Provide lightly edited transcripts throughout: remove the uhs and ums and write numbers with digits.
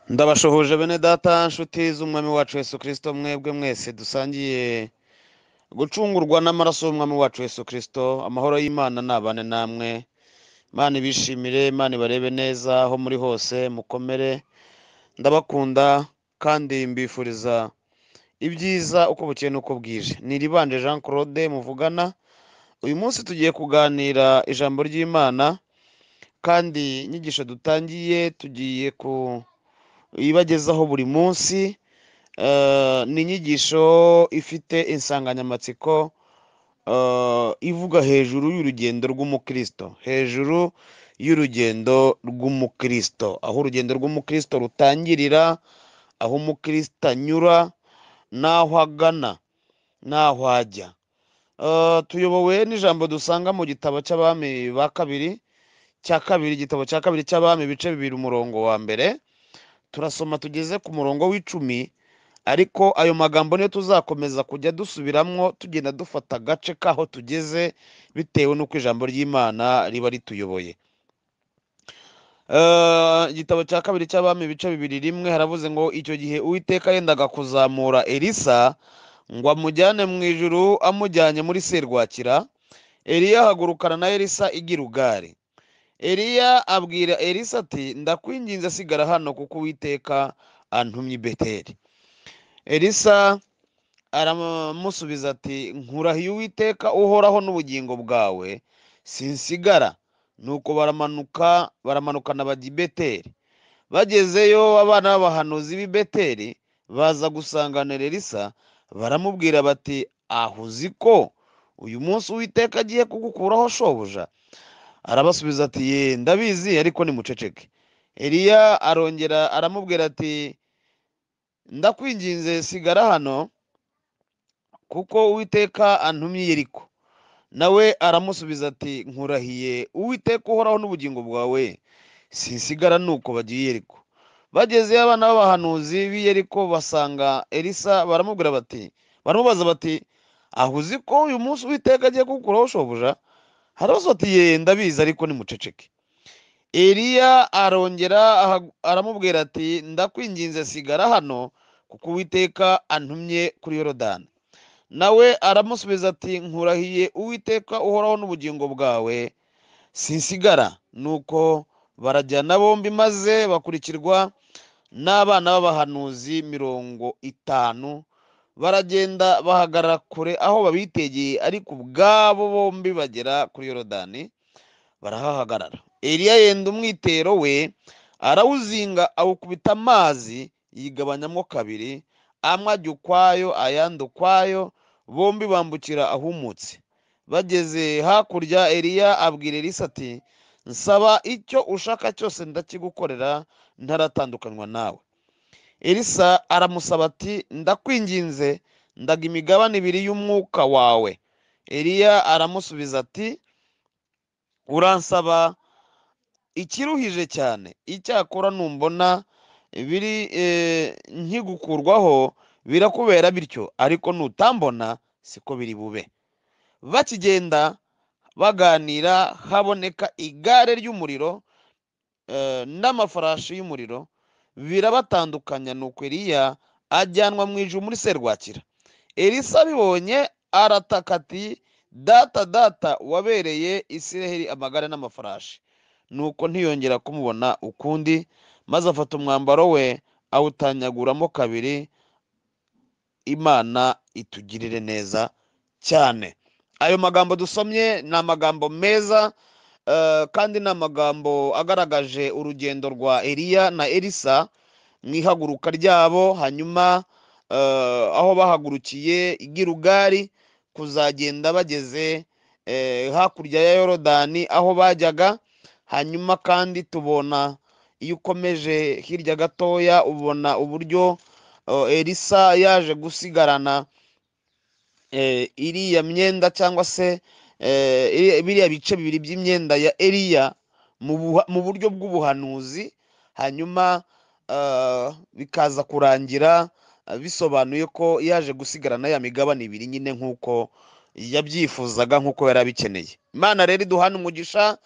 Ndabashohoje bene data nshuti z'umwami wacu Yesu Kristo, mwebwe mwese dusangiye gucungurwa n'amaraso y'umwami wacu Yesu Kristo. Amahoro y'Imana nabane namwe. Imana ibishimire, Imana ibarebe neza aho muri hose, mukomere. Ndabakunda kandi mbifuriza ibyiza uko bukeye n'uko bwije. Niribanje Jean Claude muvugana. Uyu munsi tugiye kuganira ijambo ry'Imana, kandi inyigisho dutangiye tugiye ibagezaho buri munsi. Ni inyigisho ifite insanganyamatsiko ivuga hejuru y'urugendo rw'umukristo, hejuru y'urugendo rw'umukristo, aho urugendo rw'umukristo rutangirira, aho umukristo anyura, n'aho agana, n'aho ajya. Tuyobowe n'ijambo dusanga mu gitabo cy'abami ba kabiri, igitabo cya kabiri cy'abami, ibice 2 umurongo wa mbere. Turasoma tugeze ku murongo w'10, ariko ayo magambo niyo tuzakomeza kujya dusubiramo tugenda dufata agace kaho tugeze bitewe n'uko ijambo ry'Imana riba rituyoboye. Igitabo cya kabiri cy'abami ibice 2:1 haravuze ngo icyo gihe Uwiteka yendaga kuzamura Elisa ngo amujyane mu ijuru, amujyanye muri serwakira. Eliya ahagurukana na Elisa i Gilugali. Eliya abwira Elisa ati, ndakwinginze sigara hano kuko Uwiteka antumye i Beteli. Elisa aramusubiza ati, nkurahiye Uwiteka uhoraho n'ubugingo bwawe, sinsigara. Nuko baramanukana bajya i Beteli. Bagezeyo, abana b'abahanuzi b'i Beteli baza gusanganira Elisa, baramubwira bati, aho uzi ko uyu munsi Uwiteka agiye kugukuraho shobuja? Arabasubiza ati, ye ndabizi, ariko nimuceceke. Eliya arongera aramubwira ati, ndakwinginze sigara hano kuko Uwiteka antumye i Yeriko. Nawe aramusubiza ati, nkurahiye Uwiteka uhoraho n'ubugingo bwawe, sinsigara. Nuko bagiye i Yeriko. Bagezeyo, abana b'abahanuzi b'i Yeriko basanga Elisa, baramubaza bati, aho uzi ko uyu munsi Uwiteka agiye kugukuraho shobuja? Harabaza ati, ye ndabizi, ariko nimuceceke. Eliya arongera aramubwira ati, ndakwinginze sigara hano kuko Uwiteka antumye kuri Yorodani. Nawe aramusubiza ati, nkurahiye Uwiteka uhoraho n'ubugingo bwawe, sinsigara. Nuko barajyana bombi, maze bakurikirwa n'abana b'abahanuzi 50. Baragenda bahagarara kure aho babitegeye, ariko ubwabo bombi bagera kuri Yorodani barahahagarara. Eliya yenda umwitero we, arawuzinga, awukubita amazi, yigabanyamo kabiri, amwe ajya ukwayo, ayandi ukwayo, bombi bambukira ahumutse. Bageze hakurya, Eliya abwira Elisa ati, nsaba icyo ushaka cyose ndakigukorera ntaratandukanywa nawe. Elisa aramusaba ati, ndakwinginze ndaga imigabane 2 y'umwuka wawe. Eliya aramusubiza ati, uransaba ikiruhije cyane. Icyakora numbona biri nkigukurwaho birakubera bityo, ariko nutambona siko biri bube. Bakigenda baganira, haboneka igare ry'umuriro n'amafarashi y'umuriro, birabatandukanya. Nuko Eliya ajyanwa mu ijuru muri serwakira. Elisa abibonye arataka ati, data data, wabereye Isiraheli amagare n'amafarashi. Nuko ntiyongera kumubona ukundi, maze afata umwambaro we awutanyaguramo kabiri. Imana itugirire neza cyane. Ayo magambo dusomye ni amagambo meza, kandi ni amagambo agaragaje urugendo rwa Eliya na Elisa mu ihaguruka ryabo, hanyuma aho bahagurukiye i Gilugali, kuzagenda bageze hakurya ya Yorodani aho bajyaga. Hanyuma kandi tubona, iyo ukomeje hirya gatoya, ubona uburyo Elisa yaje gusigarana iriya myenda, cyangwa se biriya bice 2 by'imyenda ya Eliya mu buryo bw'ubuhanuzi. Hanyuma bikaza kurangira bisobanuye ko yaje gusigarana ya migabane 2 nyine nk'uko yabyifuzaga, nk'uko yari abikeneye. Imana rero iduhana umugisha.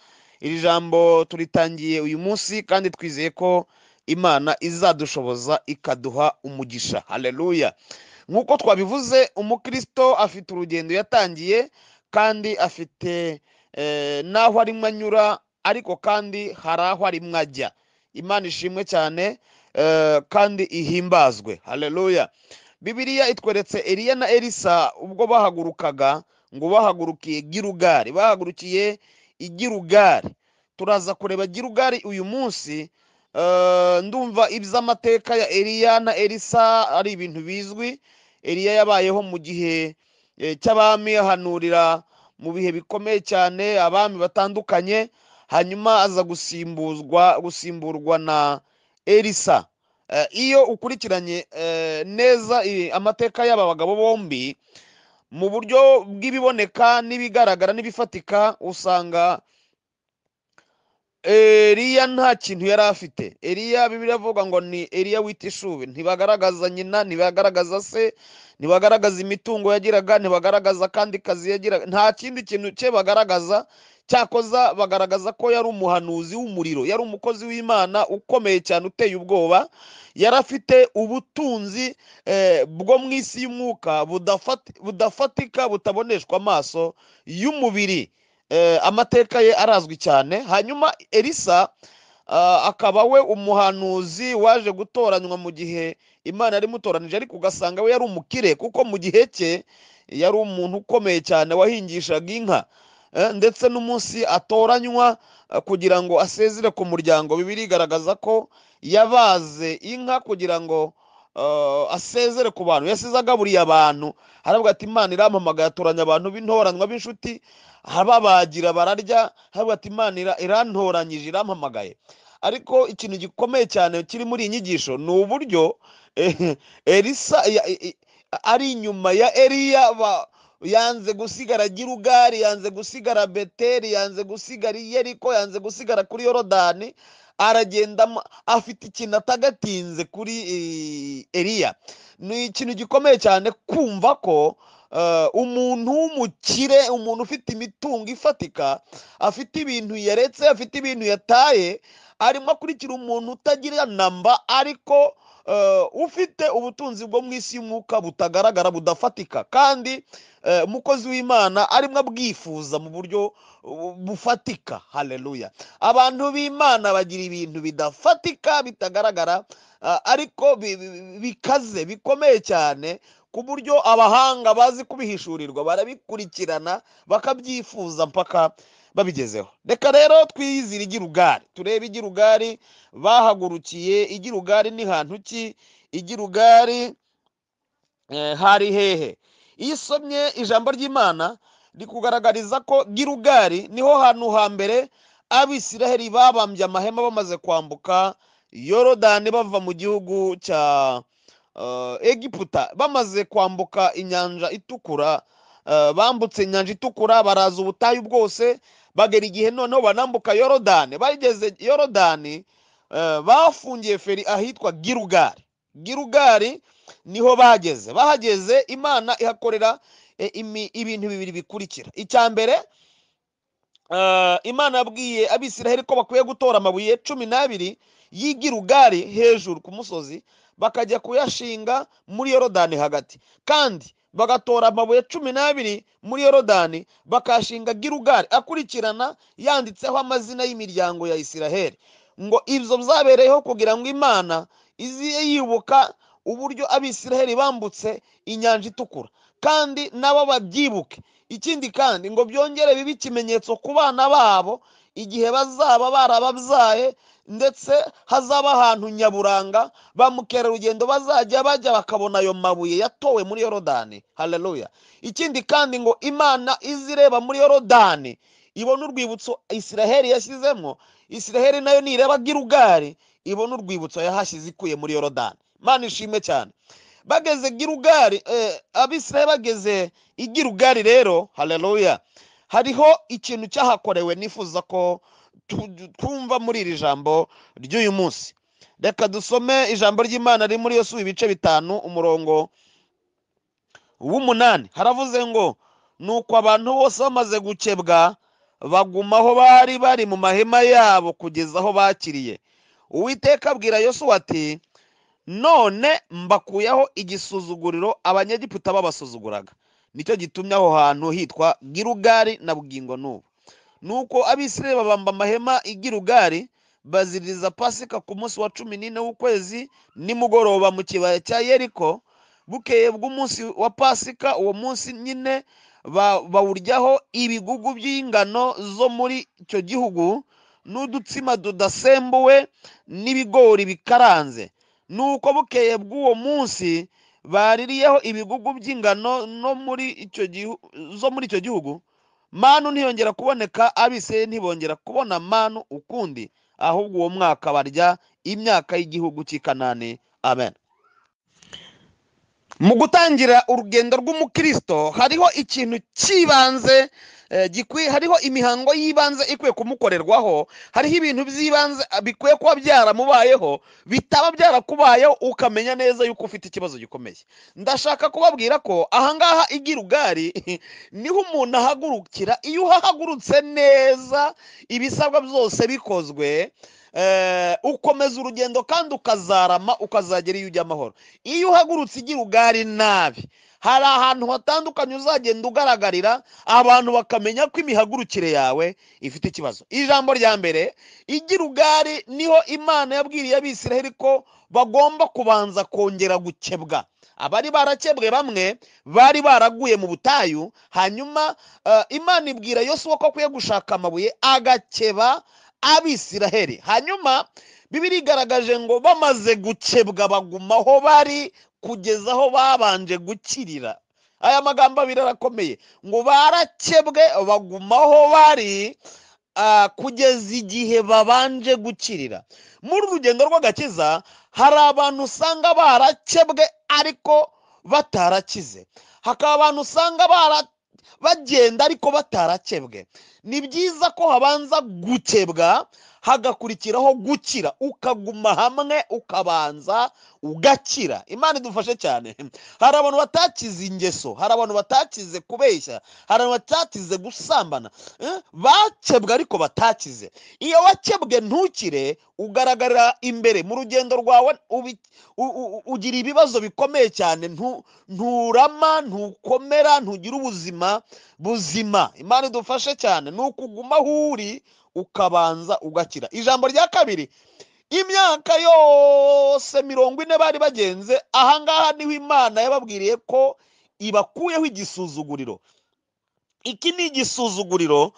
Iri jambo turitangiye uyu munsi, kandi twizeye ko Imana izadushoboza ikaduha umugisha. Haleluya. Nk'uko twabivuze, umukristo afite urugendo yatangiye kandi afite n'aho arimo anyura, ariko kandi hari aho arimo ajya. Imana ishimwe cyane kandi ihimbazwe. Haleluya. Bibiliya itweretse Eliya na Elisa ubwo bahagurukaga, ngo bahagurukiye Gilugali, bahagurukiye i Gilugali. Turaza kureba Gilugali uyu munsi. Ndumva iby'amateka ya Eliya na Elisa ari ibintu bizwi. Eliya yabayeho mu gihe cy'abami, ahanurira mu bihe bikomeye cyane abami batandukanye, hanyuma aza gusimburwa na Elisa. Iyo ukurikiranye neza amateka y'aba bagabo bombi mu buryo bw'ibiboneka n'ibigaragara n'ibifatika, usanga Eliya nta kintu yari afite. Eliya, Bibiliya avuga ngo ni Eliya w'itishubi. Ntibagaragaza nyina, ntibagaragaza se, ntibagaragaza imitungo yagiraga, ntibagaragaza kandi kazi yagiraga, nta kindi kintu cye bagaragaza. Cyakoza bagaragaza ko yari umuhanuzi w'umuriro, yari umukozi w'Imana ukomeye cyane, uteye ubwoba. Yari afite ubutunzi bwo mu isi y'umwuka budafatika, butaboneshwa amaso y'umubiri. Amateka ye arazwi cyane. Hanyuma Elisa akaba we umuhanuzi waje gutoranywa mu gihe Imana yari imutoranije, ariko ugasanga we yari umukire, kuko mu gihe cye yari umuntu ukomeye cyane wahingishaga inka, ndetse n'umunsi atoranywa kugira ngo asezere ku muryango, Bibiliya igaragaza ko yabaze inka kugira ngo asezere ku bantu. Yasize agaburiye abantu, haravuga ati Imana irampamagaye, atoranya abantu b'intoranwa b'inshuti, ababagira bararya, haravuga ati Imana irantoranyije, irampamagaye. Ariko ikintu gikomeye cyane kiri muri iyi nyigisho ni uburyo Elisa ari inyuma ya Eliya. Yanze gusigara Gilugali, yanze gusigara Beteli, yanze gusigara Yeriko, yanze gusigara kuri Yorodani, aragenda afite ikintu atagatinze kuri Eliya. Ni ikintu gikomeye cyane kumva ko umuntu w'umukire, umuntu ufite imitungo ifatika, afite ibintu yaretse, afite ibintu yataye, arimo akurikira umuntu utagira namba, ariko ufite ubutunzi bwo mu isi y'umwuka butagaragara, budafatika, kandi umukozi w'Imana arimo abwifuza mu buryo bufatika. Haleluya. Abantu b'Imana bagira ibintu bidafatika, bitagaragara, ariko bikaze, bikomeye cyane, ku buryo abahanga bazi kubihishurirwa barabikurikirana bakabyifuza mpaka babigezeho. Reka rero twiyizire Gilugali, turebe Gilugali bahagurukiye. Gilugali ni hantu ki? Gilugali hari hehe? Iyo usomye ijambo ry'Imana rikugaragariza ko Gilugali niho hantu hambere Abisiraheli babambye amahema bamaze kwambuka Yorodani bava mu gihugu cya Egiputa. Bamaze kwambuka inyanja itukura, bambutse inyanja itukura, baraza ubutayu bwose, bagera igihe noneho banambuka Yorodani. Bageze Yorodani, bafungiye feri ahitwa Gilugali. Gilugali niho bageze. Bahageze, Imana ihakorera ibintu bibiri bikurikira. Icya mbere, Imana yabwiye Abisiraheli ko bakwiye gutora amabuye 12 y'i Gilugali hejuru ku musozi, bakajya kuyashinga muri Yorodani hagati, kandi bagatora amabuye 12 muri Yorodani bakashinga Gilugali akurikirana, yanditseho amazina y'imiryango ya Isiraheli. Ngo ibyo byabereyeho kugira ngo Imana iziye yibuka uburyo Abisiraheli bambutse inyanja itukura, kandi nabo babyibuke. Ikindi kandi ngo byongere bibe ikimenyetso ku bana babo igihe bazaba barababyaye, ndetse hazaba ahantu nyaburanga ba mukerarugendo bazajya bajya bakabona ayo mabuye yatowe muri Yorodani. Haleluya. Ikindi kandi ngo Imana izireba muri Yorodani ibona urwibutso Isiraheli yashyizemo, Isiraheli nayo nireba Gilugali ibona urwibutso yahashyize ikuye muri Yorodani. Imana ishimwe cyane. Bageze Gilugali, Abisiraheli bageze i Gilugali rero, haleluya, hariho ikintu cyahakorewe nifuza ko twumva muri iri jambo ry'uyu munsi. Reka dusome ijambo ry'Imana riri muri Yosuwa ibice 5 umurongo w'8. Haravuze ngo, nuko abantu bose bamaze gukebwa baguma aho bari mu mahema yabo kugeza aho bakiriye. Uwiteka abwira Yosuwa ati none mbakuyeho igisuzuguriro abanyegiputa babasuzuguraga, nicyo gitumye aho hantu hitwa Gilugari na bugingo n'ubu. Nuko Abisirayeli babamba amahema i Gilugari, baziririza Pasika ku munsi wa 14 w'ukwezi nimugoroba mu kibaya cya Yeriko. Bukeye bw'umunsi wa Pasika, uwo munsi nyine bawuryaho ibigugu by'ingano zo muri icyo gihugu n'udutsima tudasembuwe n'ibigori bikaranze. Nuko bukeye bw'uwo munsi baririyeho ibigugu by'ingano no muri icyo gihugu, manu ntiyongera kuboneka, Abisirayeli ntibongera kubona manu ukundi, ahubwo uwo mwaka barya imyaka y'igihugu cy'i Kanani. Amen. Mu gutangira urugendo rw'umukristo hariho ikintu cy'ibanze hariho imihango y'ibanze ikwiye kumukorerwaho, hariho ibintu by'ibanze bikwiye kuba byaramubayeho, bitaba byarakubayeho ukamenya neza yuko ufite ikibazo gikomeye. Ndashaka kubabwira ko ahangaha i Gilugari niho umuntu ahagurukira. Iyo uhahagurutse neza, ibisabwa byose bikozwe, ukomeza urugendo kandi ukazarama, ukazagera iyo ujya amahoro. Iyo uhagurutse i Gilugari nabi, hari ahantu hatandukanye uzagenda ugaragarira, abantu bakamenya ko imihagurukire yawe ifite ikibazo. Ijambo rya mbere, i Gilugari niho Imana yabwiriye Abisirayeli ko bagomba kubanza kongera gukebwa. Abari barakebwe bamwe bari baraguye mu butayu, hanyuma Imana ibwira Yosuwa ko akwiye gushaka amabuye agakeba Abisirayeli. Hanyuma Bibiri igaragaje ngo bamaze gukebwa bagumaho bari kugeza aho babanje gukirira. Aya magambo abiri arakomeye, ngo barakebwe bagumaho bari kugeza igihe babanje gukirira. Muri urugendo rw'agakiza hari abantu usanga barakebwe ariko batarakize, hakaba abantu usanga bagenda ariko batarakebwe. Ni byiza ko habanza gukebwa hagakurikiraho gukira, ukaguma hamwe ukabanza ugakira. Imana idufashe cyane. Hari abantu batakize ingeso, hari abantu batakize kubeshya, hari abantu batakize gusambana, bakebwe ariko batakize. Iyo wakebwe ntukire, ugaragarira imbere mu rugendo rwawe ugira ibibazo bikomeye cyane, nturama, ntukomera, ntugira ubuzima buzima. Imana idufashe cyane. Ni ukuguma aho uri ukabanza ugakira. Ijambo rya kabiri, imyaka yose 40 bari bagenze ahangaha niho Imana yababwiriye ko ibakuyeho igisuzuguriro. Iki ni igisuzuguriro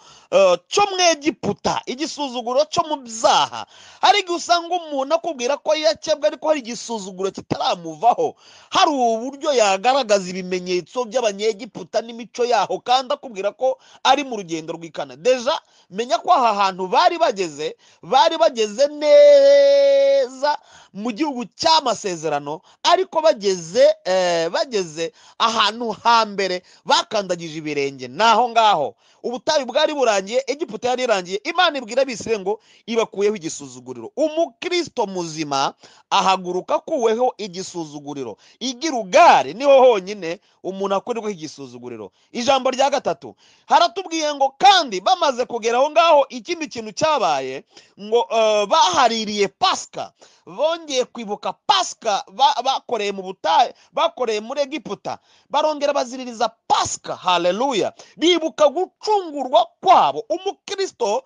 cyo mu Egiputa, igisuzuguro cyo mu byaha. Hari igihe usanga umuntu akubwira ko yakebwe ariko hari igisuzuguro kitaramuvaho, hari uburyo yagaragaza ibimenyetso by'Abanyegiputa n'imico yaho kandi akubwira ko ari mu rugendo rw'ikana. Deja menya ko aha hantu bari bageze neza mu gihugu cy'amasezerano, ariko bageze ahantu hambere bakandagije ibirenge. Naho ngaho ubutayu bwari burangiye, Egiputa yari irangiye. Imana ibwira Abisirayeli ngo ibakuyeho igisuzuguriro. Umukristo muzima ahaguruka kuweho igisuzuguriro. I Gilugari niho honyine umuntu akorerwaho igisuzuguriro. Ijambo rya gatatu haratubwiye ngo kandi bamaze kugera aho ngaho, ikindi kintu cyabaye ngo bahaririye Pasika, bongeye kwibuka Pasika bakoreye mu butayu, bakoreye muri Egiputa, barongera baziririza Pasika. Haleluya. Bibuka gucungurwa kwabo. Umukristo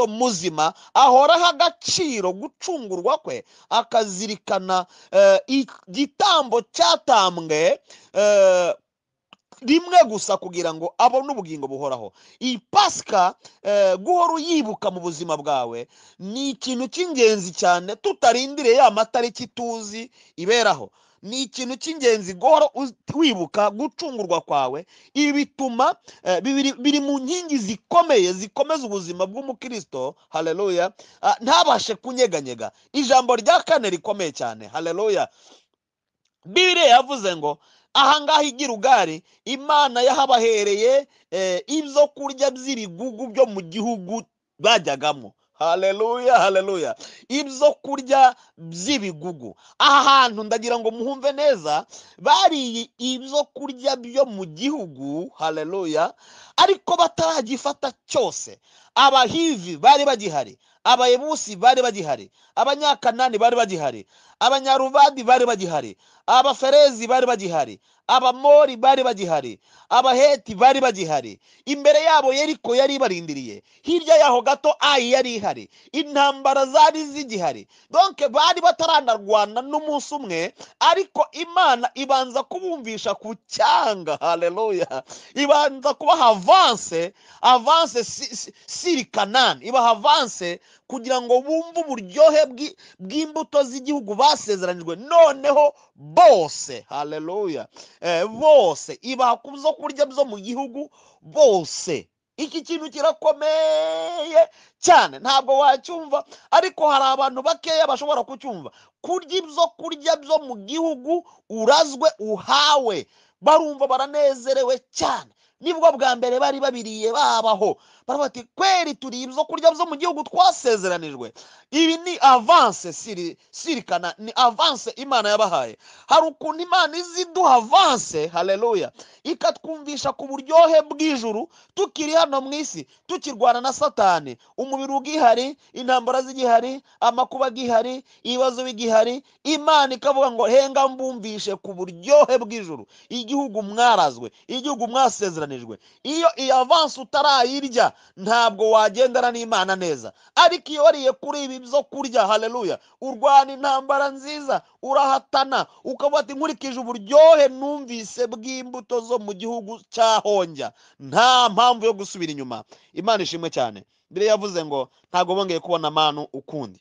muzima ahoraho agaciro gucungurwa kwe, akazirikana igitambo cyatambwe rimwe gusa kugira ngo abone ubugingo buhoraho. Iyi Pasika guhora uyibuka mu buzima bwawe ni ikintu cy'ingenzi cyane, tutarindiriye ya matariki tuzi iberaho. Ni ikintu cy'ingenzi guhora wibuka gucungurwa kwawe. Ibi bituma biri mu nkingi zikomeye zikomeza ubuzima bw'umukristo. Haleluya. Ntabashe kunyeganyega. Ijambo rya kane rikomeye cyane. Haleluya. Bibiliya yavuze ngo ahangaha i Gilugari Imana yahabahereye ibyo kurya by'ibigugu byo mu gihugu bajyagamo. Haleluya, haleluya. Ibyo kurya by'ibigugu. Aha hantu ndagira ngo muhumve neza, bariye ibyo kurya byo mu gihugu. Haleluya. Ariko bataragifata cyose. Abahivi bari bagihari, abayebusi bari bagihari, abanyakanani bari bagihari, abanyaruvadi bari bagihari, abaferezi bari bagihari, abamori bari bagihari, abaheti bari bagihari. Imbere yabo Yeriko yari ibarindiriye, hirya yaho gato Ayi yari ihari, intambara zari zigihari. Donc bari bataranarwana n'umunsi umwe, ariko Imana ibanza kubumvisha ku cyanga. Haleluya. Ibanza kubaha avance siri Kanani, ibaha avance kugira ngo bumve uburyohe bw'imbuto z'igihugu basezeranijwe noneho bose. Haleluya. Bose ibaha kuzo kurya byo mu gihugu bose. Iki kintu kirakomeye cyane, ntabwo wacyumva, ariko hari abantu bakeya bashobora kucyumva. Kurya ibyo kurya byo mu gihugu urazwe uhawe, barumva baranezerewe cyane. Nibwo bwa mbere bari babiriye babaho, bati kweri turi ibyo kurya byo mu gihugu twasezeranijwe. Ibi ni avance sirikana, ni avance Imana yabahaye. Hari ukuntu Imana iziduha avance, haleluya, ikatwumvisha ku buryohe bw'ijuru tukiri hano mu isi, tukirwana na Satani, umubiri ugihari, intambara zigihari, amakuba gihari, ibibazo bigihari. Imana ikavuga ngo henga mbumvishe ku buryohe bw'ijuru, igihugu mwarazwe, igihugu mwasezeranijwe. Iyo iyi avance utarayirya ntabwo wagendana n'Imana neza, ariko iyo wariye kuri ibi byo kurya, haleluya, urwana intambara nziza, urahatana, ukavuga ati nkurikije uburyohe numvise bw'imbuto zo mu gihugu cyahonja, nta mpamvu yo gusubira inyuma. Imana ishimwe cyane. Bibiliya yavuze ngo ntabwo bongeye kubona manu ukundi.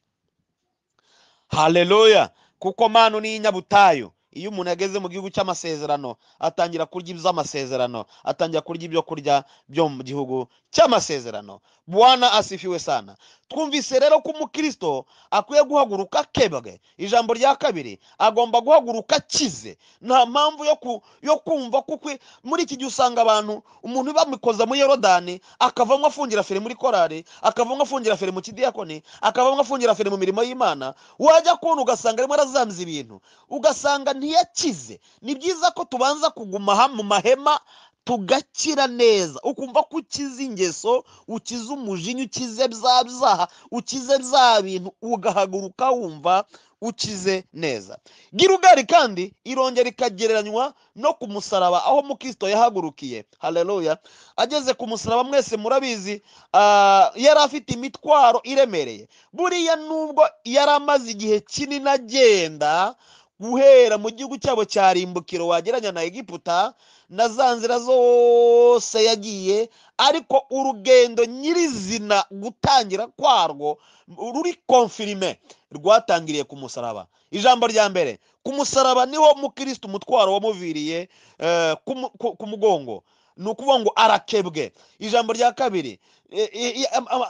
Haleluya. Kuko manu ni inyabutayo. Iyo umuntu yageze mu gihugu cy'amasezerano atangira kurya iby'amasezerano, atangira kurya ibyo kurya byo mu gihugu cy'amasezerano. Bwana asifiwe sana. Twumvise rero ko umukristo akwiye guhaguruka kebwe. Ijambo rya kabiri, agomba guhaguruka kize. Nta mpamvu yo kumva kuko muri iki gihe usanga abantu, umuntu bamikoza muri Yorodani akavamwe afungira fere muri korari, akavamwe afungira fere mu kidiyakoni, akavamwe afungira fere mu mirimo y'Imana. Wajya kubona ugasanga arimo arazamza ibintu, ugasanga ntiyakize. Ni byiza ko tubanza kuguma mu mahema tugakira neza, ukumva ko ukize ingeso, ukize umujinya, ukize bya byaha, ukize bya bintu, ugahaguruka wumva ukize neza. Girugari kandi irongera ikagereranywa no ku musaraba, aho mukristo yahagurukiye. Haleluya. Ageze ku musaraba, mwese murabizi, yari afite imitwaro iremereye. Buriya nubwo yari amaze igihe kinini agenda, guhera mu gihugu cyabo cya rimbukiro wageranya na Egiputa na za nzira zose yagiye, ariko urugendo nyirizina gutangira kwarwo ruri konfirime rwatangiriye ku musaraba. Ijambo rya mbere, ku musaraba niho mukristo umutwaro wamuviriye ku mugongo, ni ukuvuga ngo arakebwe. Ijambo rya kabiri,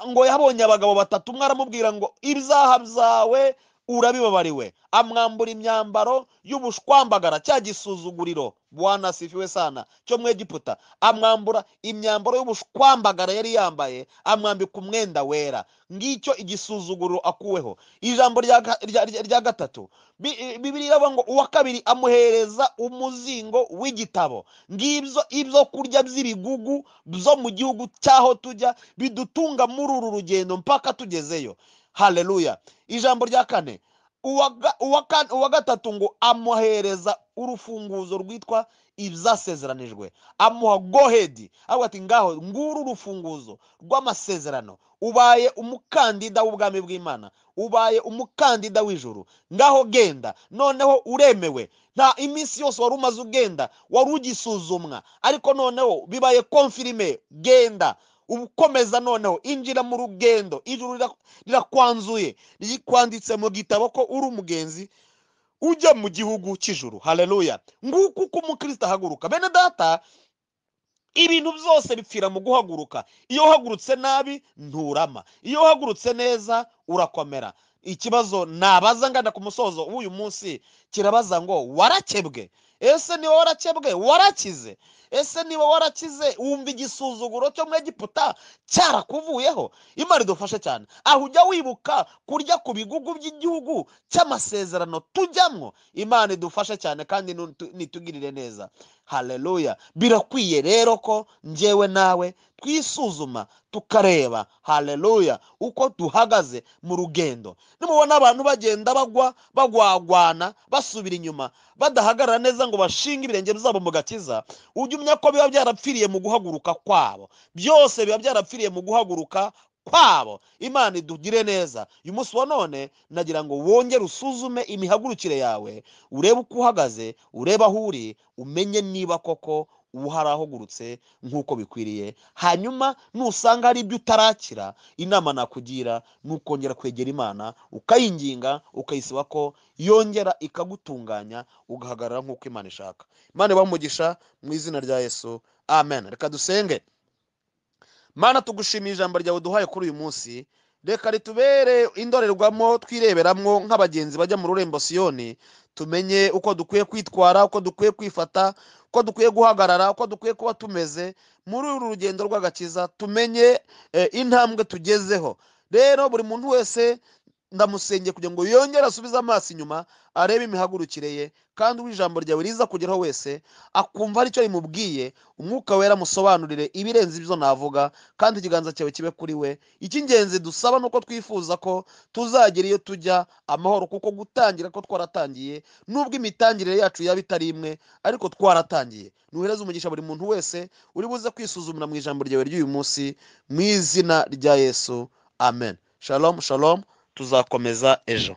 ngo yabonye abagabo batatu, umwe aramubwira ngo ibyaha byawe urabibabariwe, amwambura imyambaro y'ubushwambagara, cya gisuzuguriro, Bwana asifiwe sana, cyo mu Egiputa. Amwambura imyambaro y'ubushwambagara yari yambaye, amwambika umwenda wera. Ngicyo igisuzuguriro akuweho. Ijambo rya gatatu, Bibiliya iravuga ngo uwa kabiri amuhereza umuzingo w'igitabo. Ngibyo ibyo kurya by'ibigugu byo mu gihugu cyaho tujya, bidutunga muri uru rugendo mpaka tugezeyo. Haleluya. Ijambo rya kane, uwa gatatu ngo amuhereza urufunguzo rwitwa ibyasezeranijwe. Amuha gohedi, avuga ati ngaho nguru urufunguzo rw'amasezerano, ubaye umukandida w'ubwami bw'Imana, ubaye umukandida w'ijuru, ngaho genda noneho uremewe. Nta iminsi yose wari umaze ugenda wari ugisuzumwa, ariko noneho bibaye konfirime, genda ukomeza, noneho injira mu rugendo. Ijuru rirakwanzuye, rikwanditse mu gitabo ko uri umugenzi ujya mu gihugu cy'ijuru. Haleluya. Nguko uko umukristo ahaguruka. Bene data, ibintu byose bipfira mu guhaguruka. Iyo uhagurutse nabi nturama, iyo uhagurutse neza urakomera. Ikibazo nabaza ngana ku musozo w'uyu munsi kirabaza ngo warakebwe? ese niba warakebwe warakize? ese niba warakize wumva igisuzuguro cyo mu Egiputa cyarakuvuyeho? Imana idufashe cyane. aho ujya wibuka kurya ku bigugu by'igihugu cy'amasezerano tujyamwo. Imana idufashe cyane kandi nitugirire neza. Haleluya. Birakwiye rero ko njyewe nawe twisuzuma tukareba, haleluya, uko duhagaze mu rugendo. Nimubona abantu bagenda bagwagwana basubira inyuma, badahagarara neza ngo bashinge ibirenge byabo mu gakiza, ujye umenya ko biba byarapfiriye mu guhaguruka kwabo. Byose biba byarapfiriye mu guhaguruka kwabo. Imana idugire neza. Uyu munsi wa none nagira ngo wongere usuzume imihagurukire yawe, urebe uko uhagaze, urebe aho uri, umenye niba koko uharahugurutse nk'uko bikwiriye. Hanyuma nusanga hari ibyo utarakira, inama nakugira nukongera kwegera Imana, ukayinginga, ukayisaba ko yongera ikagutunganya, ugahagarara nk'uko Imana ishaka. Imana ibamugisha mu izina rya Yesu, amen. Reka dusenge. Mana, tugushimiye ijambo ryawe duhaye kuri uyu munsi. Reka ritubere indorerwamo twireberamwo nk'abagenzi bajya mu rurembo Siyoni. Tumenye uko dukwiye kwitwara, uko dukwiye kwifata, uko dukwiye guhagarara, uko dukwiye kuba tumeze muri uru rugendo rw'agakiza. Tumenye intambwe tugezeho. Rero buri muntu wese ndamusengeye kugira ngo yongere asubize amaso inyuma, arebe imihagurukire ye, kandi ijambo ryawe riza kugeraho wese akumva ari cyo rimubwiye. Umwuka wera musobanurire ibirenze ibyo navuga, kandi ikiganza cyawe kibe kuri we. Icy'ingenzi dusaba nuko twifuza ko tuzagera iyo tujya amahoro, kuko gutangira ko twaratangiye, nubwo imitangirire yacu yaba itari imwe, ariko twaratangiye. Nuhereze umugisha buri muntu wese uri buze kwisuzumira mu ijambo ryawe ry'uyu munsi, mu izina rya Yesu, amen. Shalom shalom. Tuzakomeza ejo.